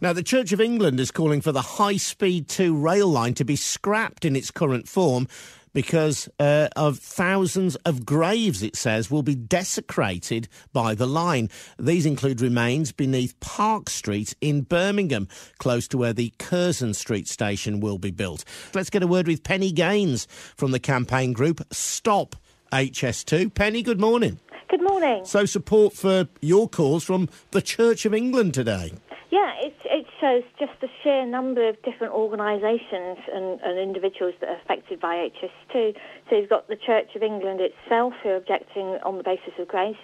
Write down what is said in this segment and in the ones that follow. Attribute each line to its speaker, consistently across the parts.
Speaker 1: Now, the Church of England is calling for the High Speed 2 rail line to be scrapped in its current form because of thousands of graves, it says, will be desecrated by the line. These include remains beneath Park Street in Birmingham, close to where the Curzon Street station will be built. Let's get a word with Penny Gaines from the campaign group Stop HS2. Penny, good morning.
Speaker 2: Good morning.
Speaker 1: So support for your cause from the Church of England today.
Speaker 2: Yeah, it shows just the sheer number of different organisations and individuals that are affected by HS2. So you've got the Church of England itself who are objecting on the basis of graves.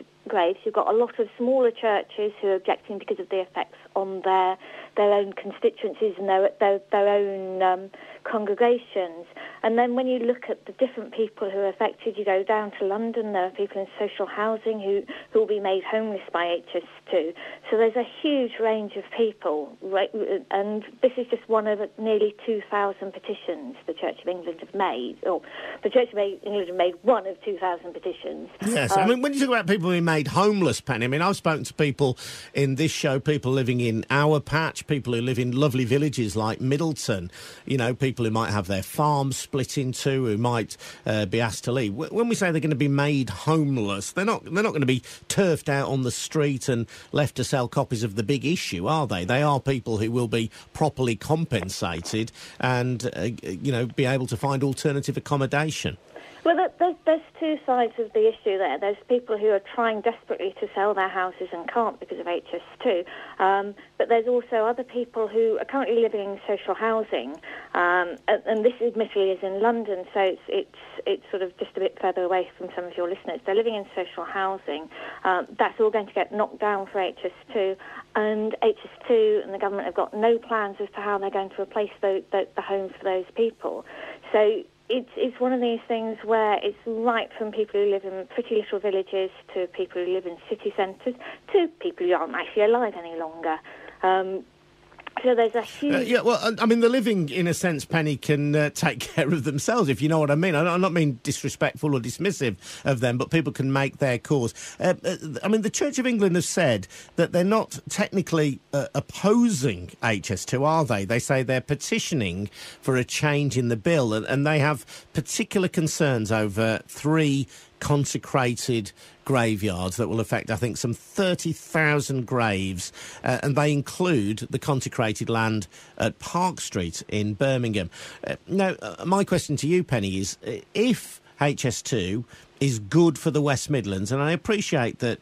Speaker 2: You've got a lot of smaller churches who are objecting because of the effects on their own constituencies and their own congregations. And then when you look at the different people who are affected, you go down to London, there are people in social housing who will be made homeless by HS2. So there's a huge range of people, right? And this is just one of nearly 2,000 petitions the Church of England have made, or the Church of England have made one of 2,000 petitions.
Speaker 1: Yes, I mean, when you talk about people being made homeless, Penny, I mean, I've spoken to people in this show, people living in Our Patch, people who live in lovely villages like Middleton, you know, people who might have their farms split in two, who might be asked to leave. When we say they're going to be made homeless, they're not going to be turfed out on the street and left to sell copies of The Big Issue, are they? They are people who will be properly compensated and, you know, be able to find alternative accommodation.
Speaker 2: Well, there's two sides of the issue there. There's people who are trying desperately to sell their houses and can't because of HS2. But there's also other people who are currently living in social housing, and this admittedly is in London, so it's sort of just a bit further away from some of your listeners. They're living in social housing. That's all going to get knocked down for HS2, and HS2 and the government have got no plans as to how they're going to replace the homes for those people. So it's one of these things where it's right from people who live in pretty little villages to people who live in city centres to people who aren't actually alive any longer. So there's a huge...
Speaker 1: yeah, well, I mean, the living, in a sense, Penny, can take care of themselves, if you know what I mean. I'm not being disrespectful or dismissive of them, but people can make their cause. I mean, the Church of England has said that they're not technically opposing HS2, are they? They say they're petitioning for a change in the bill, and they have particular concerns over three consecrated graveyards that will affect, I think, some 30,000 graves, and they include the consecrated land at Park Street in Birmingham. Now, my question to you, Penny, is if HS2 is good for the West Midlands, and I appreciate that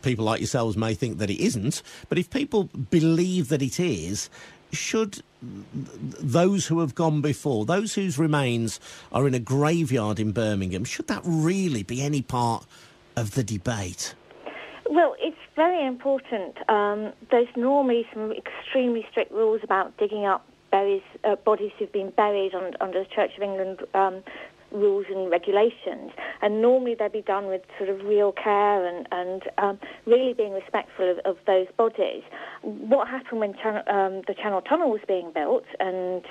Speaker 1: people like yourselves may think that it isn't, but if people believe that it is, should those who have gone before, those whose remains are in a graveyard in Birmingham, should that really be any part of the debate?
Speaker 2: Well, it's very important. There's normally some extremely strict rules about digging up bodies who've been buried under the Church of England rules and regulations, and normally they'd be done with sort of real care and really being respectful of those bodies. What happened when the Channel Tunnel was being built, and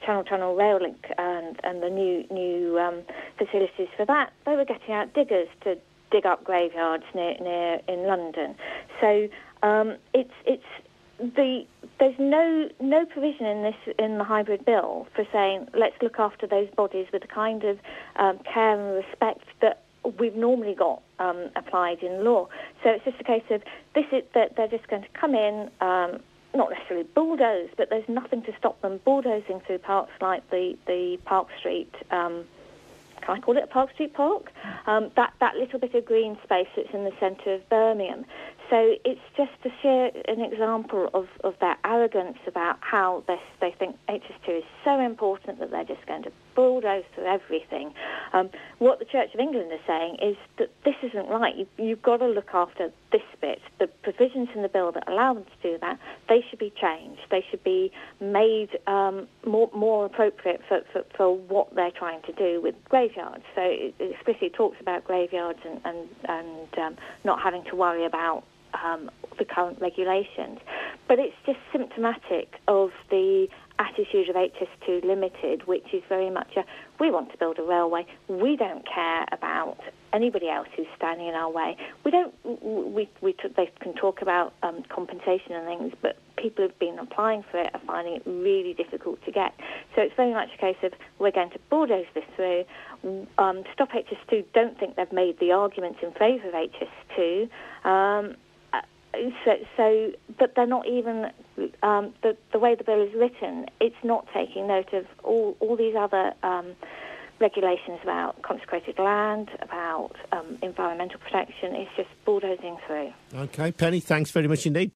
Speaker 2: Channel Tunnel Rail Link and the new facilities for that, they were getting out diggers to dig up graveyards near in London. So there's no provision in the hybrid bill for saying let's look after those bodies with the kind of care and respect that we've normally got applied in law. So it's just a case of that they're just going to come in, not necessarily bulldoze, but there's nothing to stop them bulldozing through parks like the Park Street. Can I call it a Park Street Park? That little bit of green space that's in the centre of Birmingham. So it's just to share an example of their arrogance about how they think HS2 is so important that they're just going to bulldoze through everything. What the Church of England is saying is that this isn't right. You've got to look after this bit. The provisions in the bill that allow them to do that, they should be changed. They should be made more appropriate for what they're trying to do with graveyards. So it explicitly talks about graveyards and not having to worry about the current regulations. But it's just symptomatic of the attitude of HS2 Limited, which is very much we want to build a railway. We don't care about anybody else who's standing in our way. They can talk about compensation and things, but people who've been applying for it are finding it really difficult to get. So it's very much a case of we're going to bulldoze this through. Stop HS2 don't think they've made the arguments in favour of HS2. But they're not even, the way the bill is written, it's not taking note of all these other regulations about consecrated land, about environmental protection. It's just bulldozing through.
Speaker 1: OK, Penny, thanks very much indeed.